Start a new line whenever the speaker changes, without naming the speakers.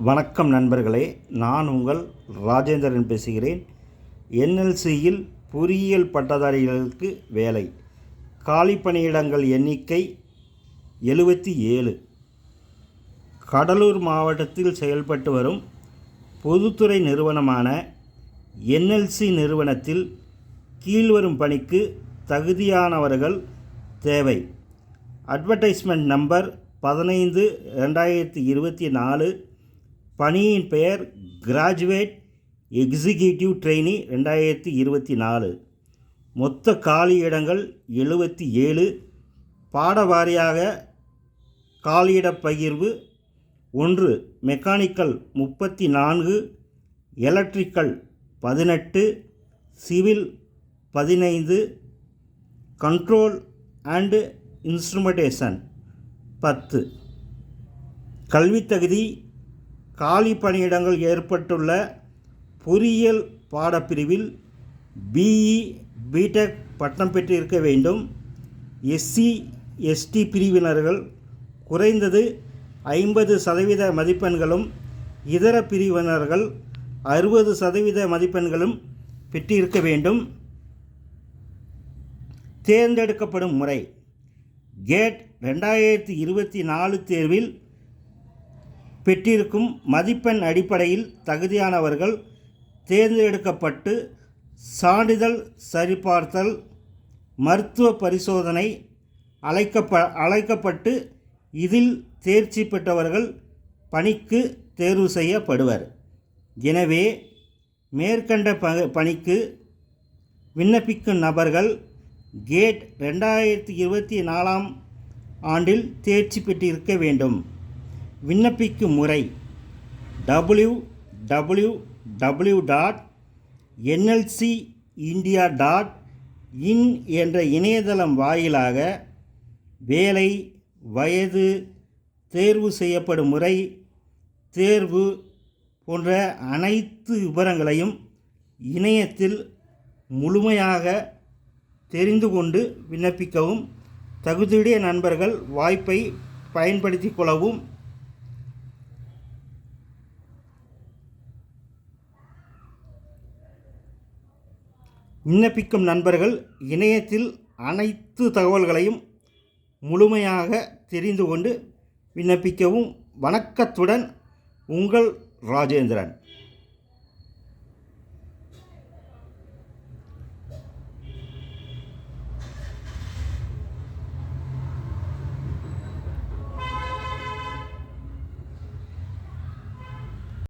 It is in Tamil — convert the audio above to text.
வணக்கம் நண்பர்களே, நான் உங்கள் ராஜேந்திரன் பேசுகிறேன். என்எல்சியில் பொறியியல் பட்டதாரிகளுக்கு வேலை. காலி பணியிடங்கள் எண்ணிக்கை 77. கடலூர் மாவட்டத்தில் செயல்பட்டு வரும் பொதுத்துறை நிறுவனமான என்எல்சி நிறுவனத்தில் கீழ்வரும் பணிக்கு தகுதியானவர்கள் தேவை. Advertisement number 15/2024. பணியின் பெயர் கிராஜுவேட் எக்ஸிக்யூட்டிவ் ட்ரெயினி 2024. மொத்த காலி இடங்கள் 77. பாடவாரியாக காலியிடப் பகிர்வு: 1. Mechanical 34, electrical 18, civil 15, control and instrumentation 10. கல்வித் தகுதி: காலி பணியிடங்கள் ஏற்பட்டுள்ள பொறியியல் பாடப்பிரிவில் பிஇ பிடெக் பட்டம் பெற்றிருக்க வேண்டும். SC/ST பிரிவினர்கள் குறைந்தது 50% மதிப்பெண்களும், இதர பிரிவினர்கள் 60% மதிப்பெண்களும் பெற்றிருக்க வேண்டும். தேர்ந்தெடுக்கப்படும் முறை: கேட் 2024 தேர்வில் பெற்றிருக்கும் மதிப்பெண் அடிப்படையில் தகுதியானவர்கள் தேர்ந்தெடுக்கப்பட்டு சான்றிதழ் சரிபார்த்தல், மருத்துவ பரிசோதனை அழைக்கப்பட்டு இதில் தேர்ச்சி பெற்றவர்கள் பணிக்கு தேர்வு செய்யப்படுவர். எனவே மேற்கண்ட பணிக்கு விண்ணப்பிக்கும் நபர்கள் கேட் 2024 ஆண்டில் தேர்ச்சி பெற்றிருக்க வேண்டும். விண்ணப்பிக்கும் முறை: www.nlcindia.in என்ற இணையதளம் வாயிலாக வேலை, வயது, தேர்வு செய்யப்படும் முறை, தேர்வு போன்ற அனைத்து விவரங்களையும் இணையத்தில் முழுமையாக தெரிந்து கொண்டு விண்ணப்பிக்கவும். தகுதியுடைய நண்பர்கள் வாய்ப்பை பயன்படுத்திக் கொள்ளவும். விண்ணப்பிக்கும் நண்பர்கள் இணையத்தில் அனைத்து தகவல்களையும் முழுமையாக தெரிந்து கொண்டு விண்ணப்பிக்கவும். வணக்கத்துடன், உங்கள் ராஜேந்திரன்.